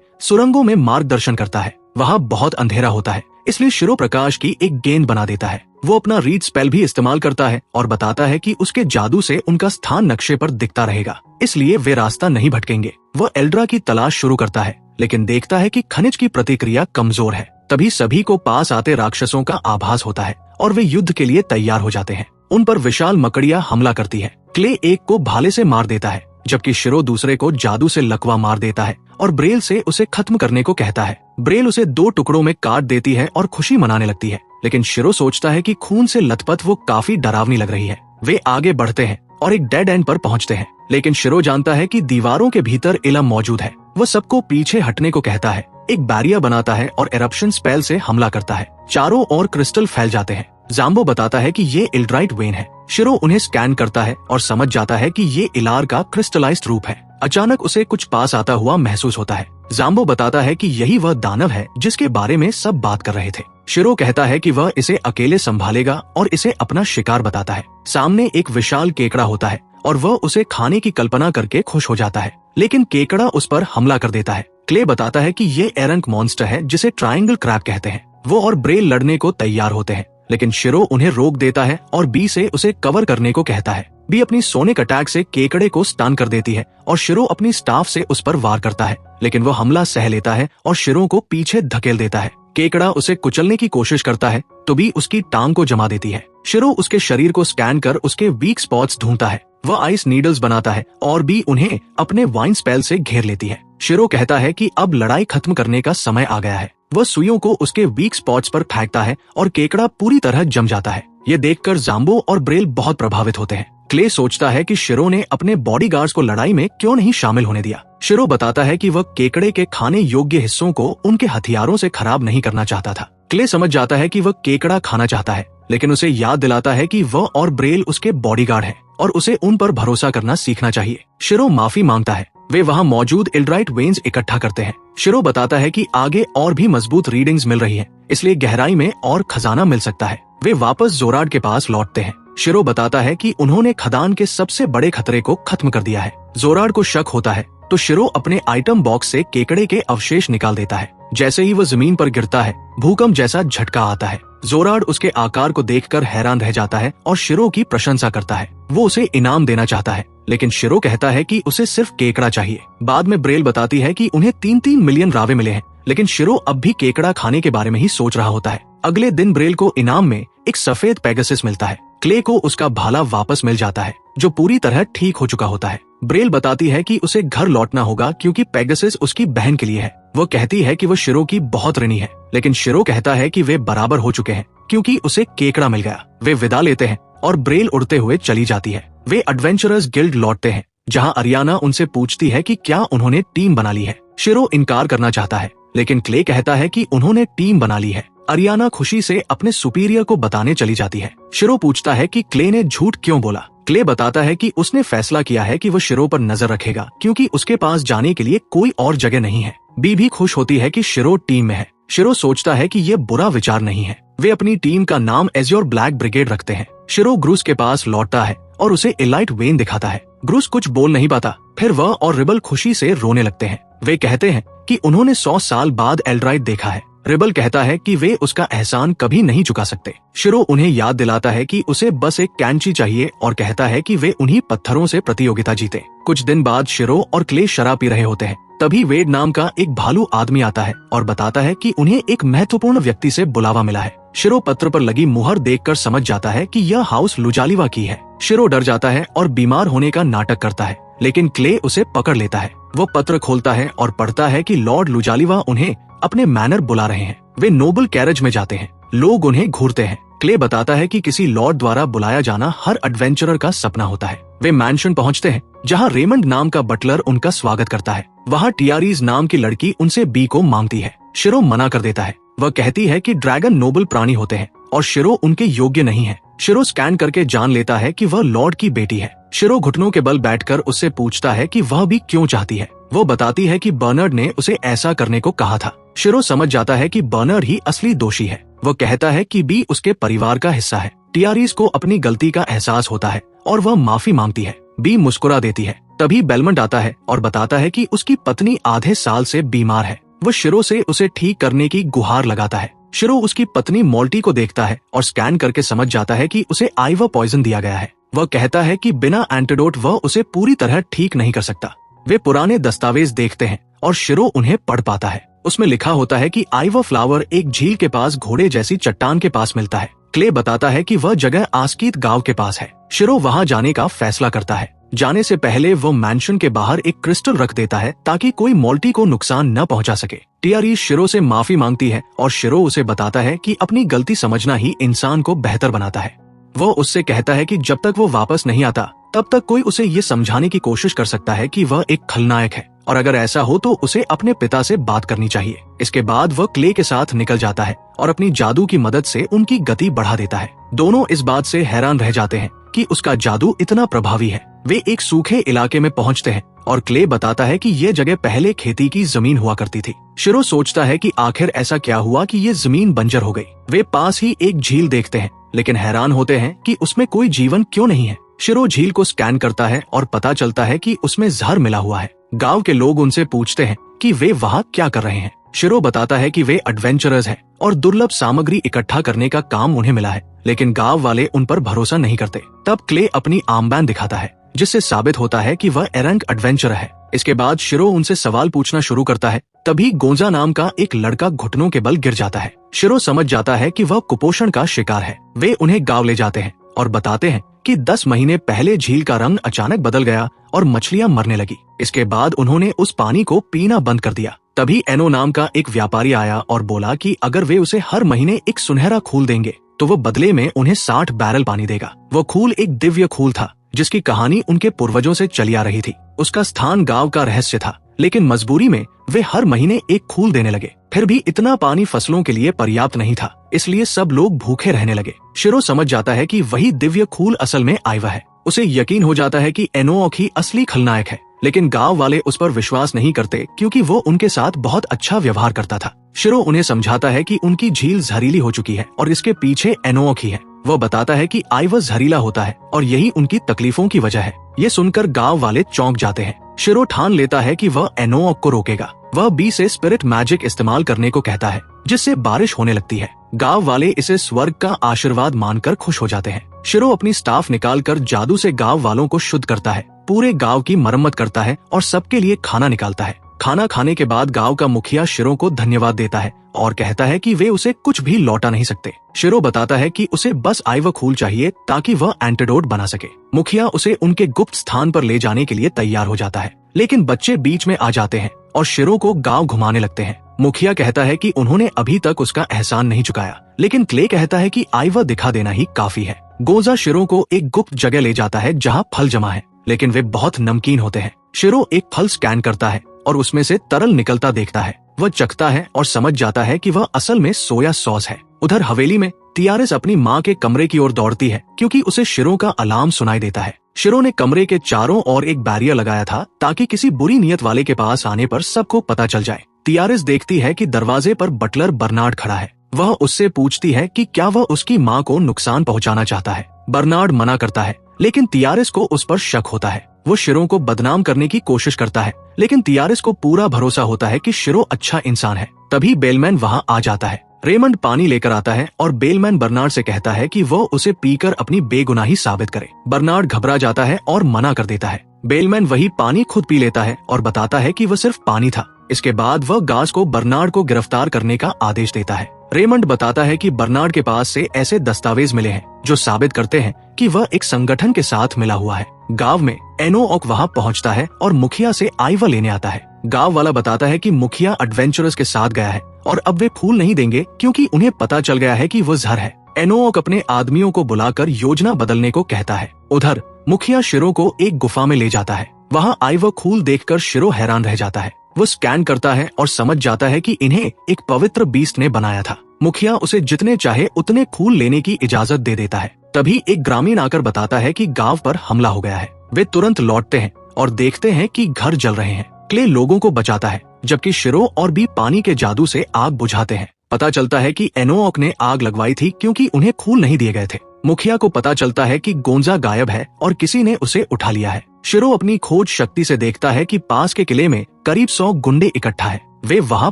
सुरंगों में मार्गदर्शन करता है। वहाँ बहुत अंधेरा होता है, इसलिए शिरो प्रकाश की एक गेंद बना देता है। वो अपना रीड स्पेल भी इस्तेमाल करता है और बताता है कि उसके जादू से उनका स्थान नक्शे पर दिखता रहेगा, इसलिए वे रास्ता नहीं भटकेंगे। वह एल्ड्रा की तलाश शुरू करता है, लेकिन देखता है कि खनिज की प्रतिक्रिया कमजोर है। तभी सभी को पास आते राक्षसों का आभास होता है और वे युद्ध के लिए तैयार हो जाते हैं। उन पर विशाल मकड़ियां हमला करती है। क्ले एक को भाले से मार देता है, जबकि शिरो दूसरे को जादू से लकवा मार देता है और ब्रेल से उसे खत्म करने को कहता है। ब्रेल उसे 2 टुकड़ों में काट देती है और खुशी मनाने लगती है, लेकिन शिरो सोचता है कि खून से लथपथ वो काफी डरावनी लग रही है। वे आगे बढ़ते हैं और एक डेड एंड पर पहुंचते हैं, लेकिन शिरो जानता है कि दीवारों के भीतर इलम मौजूद है। वह सबको पीछे हटने को कहता है, एक बैरियर बनाता है और एरप्शन स्पेल से हमला करता है। चारों ओर क्रिस्टल फैल जाते हैं। जाम्बो बताता है कि ये इल्ड्राइट वेन है। शिरो उन्हें स्कैन करता है और समझ जाता है कि ये इलार का क्रिस्टलाइज्ड रूप है। अचानक उसे कुछ पास आता हुआ महसूस होता है। जाम्बो बताता है कि यही वह दानव है जिसके बारे में सब बात कर रहे थे। शिरो कहता है कि वह इसे अकेले संभालेगा और इसे अपना शिकार बताता है। सामने एक विशाल केकड़ा होता है और वह उसे खाने की कल्पना करके खुश हो जाता है, लेकिन केकड़ा उस पर हमला कर देता है। क्ले बताता है कि ये एरंक मॉन्स्टर है जिसे ट्रायंगल क्रैब कहते हैं। वो और ब्रेल लड़ने को तैयार होते हैं, लेकिन शिरो उन्हें रोक देता है और बी से उसे कवर करने को कहता है। बी अपनी सोनिक अटैक से केकड़े को स्टन कर देती है और शिरो अपनी स्टाफ से उस पर वार करता है, लेकिन वो हमला सह लेता है और शिरो को पीछे धकेल देता है। केकड़ा उसे कुचलने की कोशिश करता है तो बी उसकी टांग को जमा देती है। शिरो उसके शरीर को स्कैन कर उसके वीक स्पॉट्स ढूंढता है। वह आइस नीडल्स बनाता है और बी उन्हें अपने वाइन स्पेल से घेर लेती है। शिरो कहता है कि अब लड़ाई खत्म करने का समय आ गया है। वह सुइयों को उसके वीक स्पॉट्स पर फेंकता है और केकड़ा पूरी तरह जम जाता है। ये देखकर जाम्बो और ब्रेल बहुत प्रभावित होते हैं। क्ले सोचता है कि शिरो ने अपने बॉडीगार्ड्स को लड़ाई में क्यों नहीं शामिल होने दिया। शिरो बताता है कि वह केकड़े के खाने योग्य हिस्सों को उनके हथियारों से खराब नहीं करना चाहता था। क्ले समझ जाता है कि वह केकड़ा खाना चाहता है, लेकिन उसे याद दिलाता है कि वह और ब्रेल उसके बॉडीगार्ड हैं और उसे उन पर भरोसा करना सीखना चाहिए। शिरो माफी मांगता है। वे वहाँ मौजूद इल्ड्राइट वेन्स इकट्ठा करते हैं। शिरो बताता है कि आगे और भी मजबूत रीडिंग्स मिल रही हैं, इसलिए गहराई में और खजाना मिल सकता है। वे वापस जोराड के पास लौटते हैं। शिरो बताता है कि उन्होंने खदान के सबसे बड़े खतरे को खत्म कर दिया है। जोराड को शक होता है तो शिरो अपने आइटम बॉक्स से केकड़े के अवशेष निकाल देता है। जैसे ही वह जमीन पर गिरता है, भूकंप जैसा झटका आता है। जोराड उसके आकार को देखकर हैरान रह जाता है और शिरो की प्रशंसा करता है। वो उसे इनाम देना चाहता है, लेकिन शिरो कहता है कि उसे सिर्फ केकड़ा चाहिए। बाद में ब्रेल बताती है कि उन्हें 3-3 मिलियन रावे मिले हैं, लेकिन शिरो अब भी केकड़ा खाने के बारे में ही सोच रहा होता है। अगले दिन ब्रेल को इनाम में एक सफेद पेगासस मिलता है। क्ले को उसका भाला वापस मिल जाता है, जो पूरी तरह ठीक हो चुका होता है। ब्रेल बताती है कि उसे घर लौटना होगा क्योंकि पेगासस उसकी बहन के लिए है। वो कहती है कि वो शिरो की बहुत ऋणी है, लेकिन शिरो कहता है कि वे बराबर हो चुके हैं क्योंकि उसे केकड़ा मिल गया। वे विदा लेते हैं और ब्रेल उड़ते हुए चली जाती है। वे एडवेंचरर्स गिल्ड लौटते हैं, जहाँ अरियाना उनसे पूछती है कि क्या उन्होंने टीम बना ली है। शिरो इनकार करना चाहता है, लेकिन क्ले कहता है कि उन्होंने टीम बना ली है। अरियाना खुशी से अपने सुपीरियर को बताने चली जाती है। शिरो पूछता है कि क्ले ने झूठ क्यों बोला। क्ले बताता है कि उसने फैसला किया है कि वो शिरो पर नजर रखेगा क्योंकि उसके पास जाने के लिए कोई और जगह नहीं है। बी भी खुश होती है कि शिरो टीम में है। शिरो सोचता है कि ये बुरा विचार नहीं है। वे अपनी टीम का नाम एज्योर ब्लैक ब्रिगेड रखते हैं। शिरो ग्रूस के पास लौटता है और उसे इलाइट वेन दिखाता है। ग्रूस कुछ बोल नहीं पाता। फिर वह और रिबल खुशी से रोने लगते हैं। वे कहते हैं कि उन्होंने 100 साल बाद एल्ड्राइट देखा है। रिबल कहता है कि वे उसका एहसान कभी नहीं चुका सकते। शिरो उन्हें याद दिलाता है कि उसे बस एक कैंची चाहिए और कहता है कि वे उन्हीं पत्थरों से प्रतियोगिता जीते। कुछ दिन बाद शिरो और क्ले शराब पी रहे होते हैं। तभी वेड नाम का एक भालू आदमी आता है और बताता है कि उन्हें एक महत्वपूर्ण व्यक्ति से बुलावा मिला है। शिरो पत्र पर लगी मुहर देखकर समझ जाता है कि यह हाउस लुजालिवा की है। शिरो डर जाता है और बीमार होने का नाटक करता है, लेकिन क्ले उसे पकड़ लेता है। वो पत्र खोलता है और पढ़ता है कि लॉर्ड लुजालिवा उन्हें अपने मैनर बुला रहे हैं। वे नोबल कैरेज में जाते हैं। लोग उन्हें घूरते हैं। क्ले बताता है कि किसी लॉर्ड द्वारा बुलाया जाना हर एडवेंचरर का सपना होता है। वे मैंशन पहुंचते हैं, जहां रेमंड नाम का बटलर उनका स्वागत करता है। वहां टियारीज नाम की लड़की उनसे बी को मांगती है। शिरो मना कर देता है। वह कहती है कि ड्रैगन नोबल प्राणी होते हैं और शिरो उनके योग्य नहीं है। शिरो स्कैन करके जान लेता है कि वह लॉर्ड की बेटी है। शिरो घुटनों के बल बैठकर उससे पूछता है कि वह भी क्यों चाहती है। वो बताती है कि बर्नर्ड ने उसे ऐसा करने को कहा था। शिरो समझ जाता है कि बर्नर्ड ही असली दोषी है। वो कहता है कि बी उसके परिवार का हिस्सा है। टियारिस को अपनी गलती का एहसास होता है और वह माफी मांगती है। बी मुस्कुरा देती है। तभी बेलमंड आता है और बताता है कि उसकी पत्नी आधे साल से बीमार है। वह शिरो से उसे ठीक करने की गुहार लगाता है। शिरो उसकी पत्नी मोल्टी को देखता है और स्कैन करके समझ जाता है कि उसे आइवा पॉइजन दिया गया है। वह कहता है कि बिना एंटीडोट वह उसे पूरी तरह ठीक नहीं कर सकता। वे पुराने दस्तावेज देखते हैं और शिरो उन्हें पढ़ पाता है। उसमें लिखा होता है कि आइवा फ्लावर एक झील के पास घोड़े जैसी चट्टान के पास मिलता है। क्ले बताता है कि वह जगह आस्कीत गांव के पास है। शिरो वहां जाने का फैसला करता है। जाने से पहले वो मैंशन के बाहर एक क्रिस्टल रख देता है ताकि कोई मोल्टी को नुकसान न पहुंचा सके। टियारिस शिरो से माफी मांगती है और शिरो उसे बताता है कि अपनी गलती समझना ही इंसान को बेहतर बनाता है। वो उससे कहता है कि जब तक वो वापस नहीं आता तब तक कोई उसे ये समझाने की कोशिश कर सकता है कि वह एक खलनायक है और अगर ऐसा हो तो उसे अपने पिता से बात करनी चाहिए। इसके बाद वह क्ले के साथ निकल जाता है और अपनी जादू की मदद से उनकी गति बढ़ा देता है। दोनों इस बात से हैरान रह जाते हैं कि उसका जादू इतना प्रभावी है। वे एक सूखे इलाके में पहुंचते हैं और क्ले बताता है कि ये जगह पहले खेती की जमीन हुआ करती थी। शिरो सोचता है कि आखिर ऐसा क्या हुआ कि ये जमीन बंजर हो गई। वे पास ही एक झील देखते हैं लेकिन हैरान होते हैं कि उसमें कोई जीवन क्यों नहीं है। शिरो झील को स्कैन करता है और पता चलता है कि उसमें जहर मिला हुआ है। गांव के लोग उनसे पूछते हैं कि वे वहां क्या कर रहे हैं। शिरो बताता है कि वे एडवेंचरर्स हैं और दुर्लभ सामग्री इकट्ठा करने का काम उन्हें मिला है, लेकिन गांव वाले उन पर भरोसा नहीं करते। तब क्ले अपनी आर्मबैंड दिखाता है जिससे साबित होता है कि वह एरंग एडवेंचरर है। इसके बाद शिरो उनसे सवाल पूछना शुरू करता है। तभी गोंजा नाम का एक लड़का घुटनों के बल गिर जाता है। शिरो समझ जाता है कि वह कुपोषण का शिकार है। वे उन्हें गांव ले जाते हैं और बताते हैं कि 10 महीने पहले झील का रंग अचानक बदल गया और मछलियां मरने लगी। इसके बाद उन्होंने उस पानी को पीना बंद कर दिया। तभी एनो नाम का एक व्यापारी आया और बोला कि अगर वे उसे हर महीने एक सुनहरा खूल देंगे तो वो बदले में उन्हें 60 बैरल पानी देगा। वो खूल एक दिव्य खूल था जिसकी कहानी उनके पूर्वजों से चली आ रही थी। उसका स्थान गांव का रहस्य था, लेकिन मजबूरी में वे हर महीने एक खूल देने लगे। फिर भी इतना पानी फसलों के लिए पर्याप्त नहीं था, इसलिए सब लोग भूखे रहने लगे। शिरो समझ जाता है कि वही दिव्य खूल असल में आइवा है। उसे यकीन हो जाता है कि एनोओक ही असली खलनायक है, लेकिन गांव वाले उस पर विश्वास नहीं करते क्योंकि वो उनके साथ बहुत अच्छा व्यवहार करता था। शिरो उन्हें समझाता है कि उनकी झील जहरीली हो चुकी है और इसके पीछे एनोओक ही है। वह बताता है कि आइवा जहरीला होता है और यही उनकी तकलीफों की वजह है। ये सुनकर गांव वाले चौंक जाते हैं। शिरो ठान लेता है कि वह एनोओक को रोकेगा। वह बी से स्पिरिट मैजिक इस्तेमाल करने को कहता है जिससे बारिश होने लगती है। गांव वाले इसे स्वर्ग का आशीर्वाद मानकर खुश हो जाते हैं। शिरो अपनी स्टाफ निकालकर जादू से गांव वालों को शुद्ध करता है, पूरे गांव की मरम्मत करता है और सबके लिए खाना निकालता है। खाना खाने के बाद गांव का मुखिया शिरो को धन्यवाद देता है और कहता है कि वे उसे कुछ भी लौटा नहीं सकते। शिरो बताता है कि उसे बस आइवा खूल चाहिए ताकि वह एंटीडोट बना सके। मुखिया उसे उनके गुप्त स्थान पर ले जाने के लिए तैयार हो जाता है, लेकिन बच्चे बीच में आ जाते हैं और शिरो को गांव घुमाने लगते हैं। मुखिया कहता है कि उन्होंने अभी तक उसका एहसान नहीं चुकाया, लेकिन क्ले कहता है कि आइवा दिखा देना ही काफी है। गोजा शिरो को एक गुप्त जगह ले जाता है जहाँ फल जमा है, लेकिन वे बहुत नमकीन होते हैं। शिरो एक फल स्कैन करता है और उसमें से तरल निकलता देखता है। वह चखता है और समझ जाता है कि वह असल में सोया सॉस है। उधर हवेली में टियारिस अपनी माँ के कमरे की ओर दौड़ती है क्योंकि उसे शिरो का अलार्म सुनाई देता है। शिरो ने कमरे के चारों ओर एक बैरियर लगाया था ताकि किसी बुरी नीयत वाले के पास आने पर सबको पता चल जाए। टियारिस देखती है कि दरवाजे पर बटलर बर्नार्ड खड़ा है। वह उससे पूछती है कि क्या वह उसकी माँ को नुकसान पहुँचाना चाहता है। बर्नार्ड मना करता है, लेकिन टियारिस को उस पर शक होता है। वो शिरो को बदनाम करने की कोशिश करता है, लेकिन टियारिस को पूरा भरोसा होता है कि शिरो अच्छा इंसान है। तभी बेलमैन वहाँ आ जाता है। रेमंड पानी लेकर आता है और बेलमैन बर्नार्ड से कहता है कि वो उसे पीकर अपनी बेगुनाही साबित करे। बर्नार्ड घबरा जाता है और मना कर देता है। बेलमैन वही पानी खुद पी लेता है और बताता है कि वह सिर्फ पानी था। इसके बाद वह गास को बर्नार्ड को गिरफ्तार करने का आदेश देता है। रेमंड बताता है कि बर्नार्ड के पास से ऐसे दस्तावेज मिले हैं जो साबित करते हैं कि वह एक संगठन के साथ मिला हुआ है। गांव में एनोओक वहां पहुंचता है और मुखिया से आइवा लेने आता है। गांव वाला बताता है कि मुखिया एडवेंचरर्स के साथ गया है और अब वे फूल नहीं देंगे क्योंकि उन्हें पता चल गया है कि वो जहर है। एनोओक अपने आदमियों को बुलाकर योजना बदलने को कहता है। उधर मुखिया शिरो को एक गुफा में ले जाता है। वहाँ आइवा खूल देखकर शिरो हैरान रह जाता है। वो स्कैन करता है और समझ जाता है कि इन्हें एक पवित्र बीस्ट ने बनाया था। मुखिया उसे जितने चाहे उतने खूल लेने की इजाजत दे देता है। तभी एक ग्रामीण आकर बताता है कि गांव पर हमला हो गया है। वे तुरंत लौटते हैं और देखते हैं कि घर जल रहे हैं। क्ले लोगों को बचाता है, जबकि शिरो और भी पानी के जादू से आग बुझाते हैं। पता चलता है कि एनोओक ने आग लगवाई थी क्योंकि उन्हें खूल नहीं दिए गए थे। मुखिया को पता चलता है कि गोंजा गायब है और किसी ने उसे उठा लिया है। शिरो अपनी खोज शक्ति से देखता है कि पास के किले में करीब 100 गुंडे इकट्ठा है। वे वहां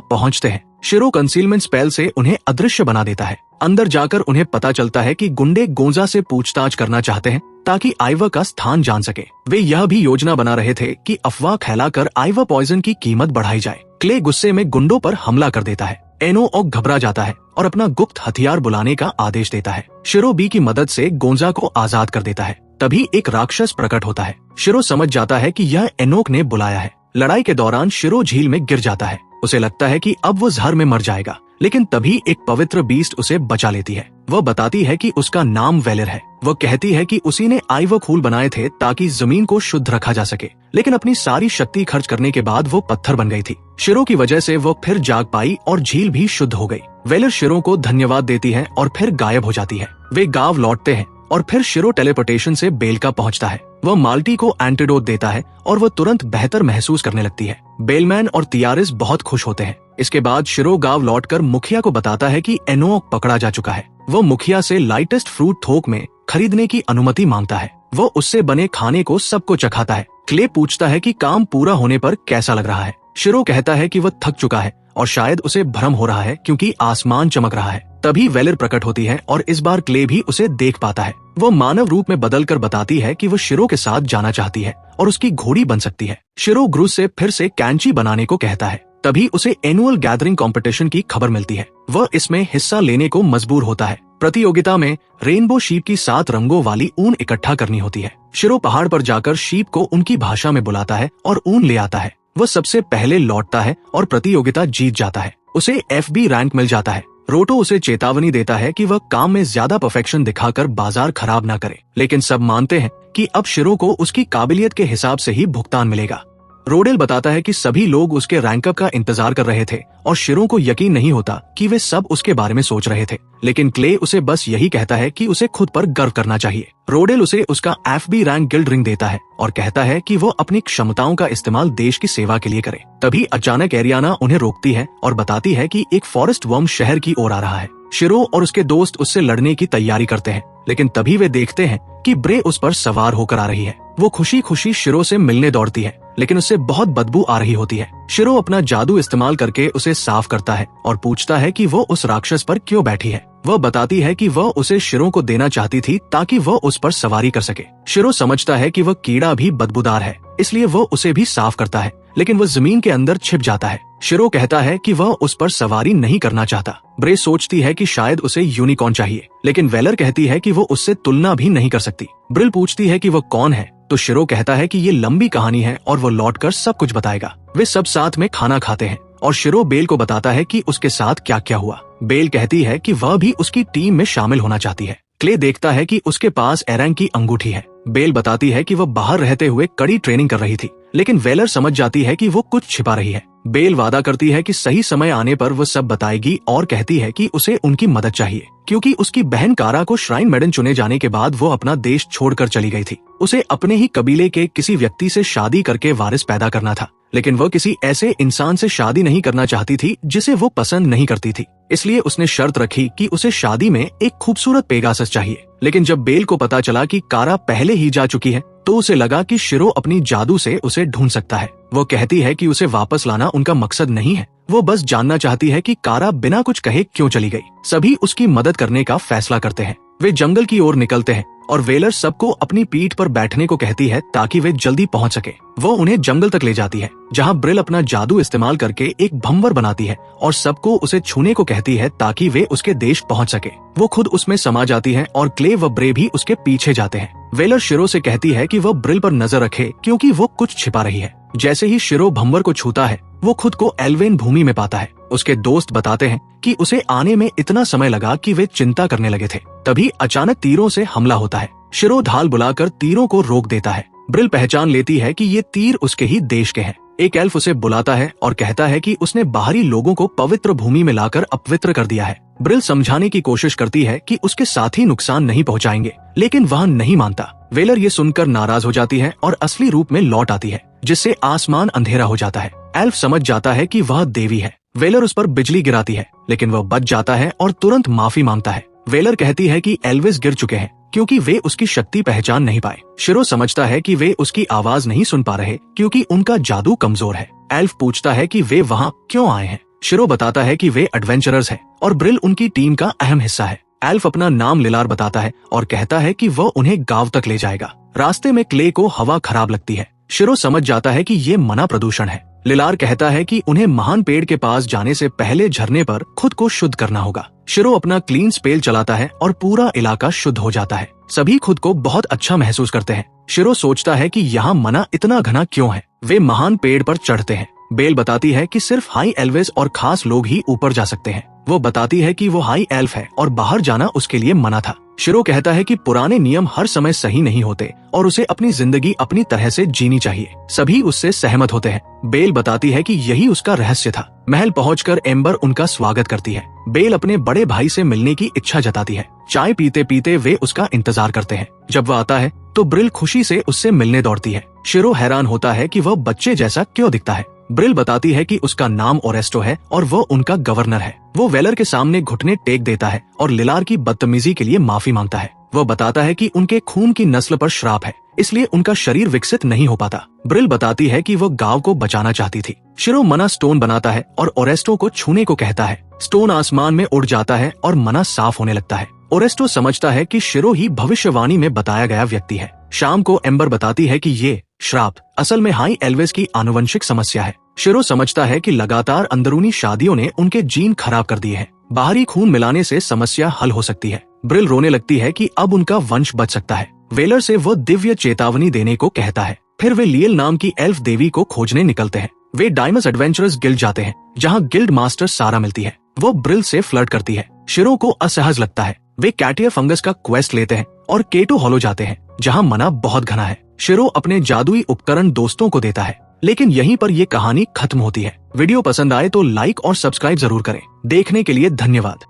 पहुंचते हैं। शिरो कंसीलमेंट स्पेल से उन्हें अदृश्य बना देता है। अंदर जाकर उन्हें पता चलता है कि गुंडे गोंजा से पूछताछ करना चाहते हैं ताकि आइवा का स्थान जान सके। वे यह भी योजना बना रहे थे कि अफवाह फैलाकर आइवा पॉइजन की कीमत बढ़ाई जाए। क्ले गुस्से में गुंडों पर हमला कर देता है। एनोक घबरा जाता है और अपना गुप्त हथियार बुलाने का आदेश देता है। शिरो बी की मदद से गोंजा को आजाद कर देता है। तभी एक राक्षस प्रकट होता है। शिरो समझ जाता है कि यह एनोक ने बुलाया है। लड़ाई के दौरान शिरो झील में गिर जाता है। उसे लगता है कि अब वो जहर में मर जाएगा, लेकिन तभी एक पवित्र बीस्ट उसे बचा लेती है। वह बताती है कि उसका नाम वेलर है। वह कहती है कि उसी ने आइवा खूल बनाए थे ताकि जमीन को शुद्ध रखा जा सके, लेकिन अपनी सारी शक्ति खर्च करने के बाद वो पत्थर बन गई थी। शिरो की वजह से वो फिर जाग पाई और झील भी शुद्ध हो गई। वेलर शिरो को धन्यवाद देती है और फिर गायब हो जाती है। वे गांव लौटते हैं और फिर शिरो टेलीपोर्टेशन से बेलका पहुंचता है। वह माल्टी को एंटीडोट देता है और वह तुरंत बेहतर महसूस करने लगती है। बेलमैन और तियारिस बहुत खुश होते हैं। इसके बाद शिरो गांव लौटकर मुखिया को बताता है कि एनोक पकड़ा जा चुका है। वह मुखिया से लाइटेस्ट फ्रूट थोक में खरीदने की अनुमति मांगता है। वो उससे बने खाने को सबको चखाता है। क्ले पूछता है कि काम पूरा होने पर कैसा लग रहा है। शिरो कहता है कि वह थक चुका है और शायद उसे भ्रम हो रहा है क्योंकि आसमान चमक रहा है। तभी वेलर प्रकट होती है और इस बार क्ले भी उसे देख पाता है। वो मानव रूप में बदलकर बताती है कि वो शिरो के साथ जाना चाहती है और उसकी घोड़ी बन सकती है। शिरो ग्रुस से फिर से कैंची बनाने को कहता है। तभी उसे एनुअल गैदरिंग कंपटीशन की खबर मिलती है। वह इसमें हिस्सा लेने को मजबूर होता है। प्रतियोगिता में रेनबो शीप की 7 रंगों वाली ऊन इकट्ठा करनी होती है। शिरो पहाड़ पर जाकर शीप को उनकी भाषा में बुलाता है और ऊन ले आता है। वह सबसे पहले लौटता है और प्रतियोगिता जीत जाता है। उसे FB रैंक मिल जाता है। रोटो उसे चेतावनी देता है कि वह काम में ज्यादा परफेक्शन दिखाकर बाजार खराब ना करे, लेकिन सब मानते हैं कि अब शिरो को उसकी काबिलियत के हिसाब से ही भुगतान मिलेगा। रोडेल बताता है कि सभी लोग उसके रैंकअप का इंतजार कर रहे थे और शिरो को यकीन नहीं होता कि वे सब उसके बारे में सोच रहे थे, लेकिन क्ले उसे बस यही कहता है कि उसे खुद पर गर्व करना चाहिए। रोडेल उसे उसका FB रैंक गिल्ड रिंग देता है और कहता है कि वो अपनी क्षमताओं का इस्तेमाल देश की सेवा के लिए करे। तभी अचानक एरियाना उन्हें रोकती है और बताती है कि एक फॉरेस्ट वर्म शहर की ओर आ रहा है। शिरो और उसके दोस्त उससे लड़ने की तैयारी करते हैं, लेकिन तभी वे देखते हैं कि ब्रे उस पर सवार होकर आ रही है। वो खुशी खुशी शिरो से मिलने दौड़ती है, लेकिन उससे बहुत बदबू आ रही होती है। शिरो अपना जादू इस्तेमाल करके उसे साफ करता है और पूछता है कि वो उस राक्षस पर क्यों बैठी है। वह बताती है कि वह उसे शिरो को देना चाहती थी ताकि वह उस पर सवारी कर सके। शिरो समझता है कि वह कीड़ा भी बदबूदार है, इसलिए वह उसे भी साफ करता है, लेकिन वह जमीन के अंदर छिप जाता है। शिरो कहता है कि वह उस पर सवारी नहीं करना चाहता। ब्रे सोचती है कि शायद उसे यूनिकॉर्न चाहिए, लेकिन वेलर कहती है कि वो उससे तुलना भी नहीं कर सकती। ब्रिल पूछती है कि वह कौन है, तो शिरो कहता है कि ये लंबी कहानी है और वो लौटकर सब कुछ बताएगा। वे सब साथ में खाना खाते हैं और शिरो बेल को बताता है कि उसके साथ क्या क्या हुआ। बेल कहती है कि वह भी उसकी टीम में शामिल होना चाहती है। क्ले देखता है कि उसके पास एरंग की अंगूठी है। बेल बताती है कि वह बाहर रहते हुए कड़ी ट्रेनिंग कर रही थी, लेकिन वेलर समझ जाती है कि वो कुछ छिपा रही है। बेल वादा करती है कि सही समय आने पर वो सब बताएगी और कहती है कि उसे उनकी मदद चाहिए, क्योंकि उसकी बहन कारा को श्राइन मेडन चुने जाने के बाद वो अपना देश छोड़कर चली गई थी। उसे अपने ही कबीले के किसी व्यक्ति से शादी करके वारिस पैदा करना था, लेकिन वह किसी ऐसे इंसान से शादी नहीं करना चाहती थी जिसे वो पसंद नहीं करती थी। इसलिए उसने शर्त रखी कि उसे शादी में एक खूबसूरत पेगासस चाहिए। लेकिन जब बेल को पता चला कि कारा पहले ही जा चुकी है, तो उसे लगा कि शिरो अपनी जादू से उसे ढूंढ सकता है। वो कहती है कि उसे वापस लाना उनका मकसद नहीं है, वो बस जानना चाहती है कि कारा बिना कुछ कहे क्यों चली गई। सभी उसकी मदद करने का फैसला करते हैं। वे जंगल की ओर निकलते हैं और वेलर सबको अपनी पीठ पर बैठने को कहती है ताकि वे जल्दी पहुंच सके। वो उन्हें जंगल तक ले जाती है, जहां ब्रिल अपना जादू इस्तेमाल करके एक भंवर बनाती है और सबको उसे छूने को कहती है ताकि वे उसके देश पहुंच सके। वो खुद उसमें समा जाती है और क्ले व ब्रे भी उसके पीछे जाते हैं। वेलर शिरो से कहती है कि वह ब्रिल पर नजर रखे क्योंकि वो कुछ छिपा रही है। जैसे ही शिरो भंवर को छूता है, वो खुद को एल्वेन भूमि में पाता है। उसके दोस्त बताते हैं कि उसे आने में इतना समय लगा कि वे चिंता करने लगे थे। तभी अचानक तीरों से हमला होता है। शिरो ढाल बुलाकर तीरों को रोक देता है। ब्रिल पहचान लेती है कि ये तीर उसके ही देश के हैं। एक एल्फ उसे बुलाता है और कहता है कि उसने बाहरी लोगों को पवित्र भूमि में लाकर अपवित्र कर दिया है। ब्रिल समझाने की कोशिश करती है कि उसके साथी नुकसान नहीं पहुंचाएंगे, लेकिन वह नहीं मानता। वेलर ये सुनकर नाराज हो जाती है और असली रूप में लौट आती है, जिससे आसमान अंधेरा हो जाता है। एल्फ समझ जाता है कि वह देवी है। वेलर उस पर बिजली गिराती है, लेकिन वह बच जाता है और तुरंत माफी मांगता है। वेलर कहती है कि एल्विस गिर चुके हैं, क्योंकि वे उसकी शक्ति पहचान नहीं पाए। शिरो समझता है कि वे उसकी आवाज नहीं सुन पा रहे क्योंकि उनका जादू कमजोर है। एल्फ पूछता है कि वे वहाँ क्यों आए हैं। शिरो बताता है कि वे एडवेंचरर्स हैं और ब्रिल उनकी टीम का अहम हिस्सा है। एल्फ अपना नाम लिलार बताता है और कहता है कि वह उन्हें गांव तक ले जाएगा। रास्ते में क्ले को हवा खराब लगती है। शिरो समझ जाता है कि ये मना प्रदूषण है। लिलार कहता है कि उन्हें महान पेड़ के पास जाने से पहले झरने पर खुद को शुद्ध करना होगा। शिरो अपना क्लीन स्पेल चलाता है और पूरा इलाका शुद्ध हो जाता है। सभी खुद को बहुत अच्छा महसूस करते हैं। शिरो सोचता है कि यहाँ मना इतना घना क्यों है। वे महान पेड़ पर चढ़ते हैं। बेल बताती है कि सिर्फ हाई एल्वेस और खास लोग ही ऊपर जा सकते हैं। वो बताती है कि वो हाई एल्फ है और बाहर जाना उसके लिए मना था। शिरो कहता है कि पुराने नियम हर समय सही नहीं होते और उसे अपनी जिंदगी अपनी तरह से जीनी चाहिए। सभी उससे सहमत होते हैं। बेल बताती है कि यही उसका रहस्य था। महल पहुंचकर एम्बर उनका स्वागत करती है। बेल अपने बड़े भाई से मिलने की इच्छा जताती है। चाय पीते पीते वे उसका इंतजार करते हैं। जब वह आता है तो ब्रिल खुशी से उससे मिलने दौड़ती है। शिरो हैरान होता है कि वह बच्चे जैसा क्यों दिखता है। ब्रिल बताती है कि उसका नाम ओरेस्टो है और वो उनका गवर्नर है। वो वेलर के सामने घुटने टेक देता है और लिलार की बदतमीजी के लिए माफी मांगता है। वो बताता है कि उनके खून की नस्ल पर श्राप है, इसलिए उनका शरीर विकसित नहीं हो पाता। ब्रिल बताती है कि वो गांव को बचाना चाहती थी। शिरो मना स्टोन बनाता है और ओरेस्टो को छूने को कहता है। स्टोन आसमान में उड़ जाता है और मना साफ होने लगता है। ओरेस्टो समझता है कि शिरो ही भविष्यवाणी में बताया गया व्यक्ति है। शाम को एम्बर बताती है कि ये श्राप असल में हाई एल्वेस की आनुवंशिक समस्या है। शिरो समझता है कि लगातार अंदरूनी शादियों ने उनके जीन खराब कर दिए हैं। बाहरी खून मिलाने से समस्या हल हो सकती है। ब्रिल रोने लगती है कि अब उनका वंश बच सकता है। वेलर से वो दिव्य चेतावनी देने को कहता है। फिर वे लियल नाम की एल्फ देवी को खोजने निकलते हैं। वे डायमस एडवेंचरर्स गिल्ड जाते हैं, जहाँ गिल्ड मास्टर सारा मिलती है। वो ब्रिल से फ्लर्ट करती है। शिरो को असहज लगता है। वे कैटिया फंगस का क्वेस्ट लेते हैं और केटो हॉलो जाते हैं, जहाँ मना बहुत घना है। शिरो अपने जादुई उपकरण दोस्तों को देता है। लेकिन यहीं पर ये कहानी खत्म होती है। वीडियो पसंद आए तो लाइक और सब्सक्राइब जरूर करें। देखने के लिए धन्यवाद।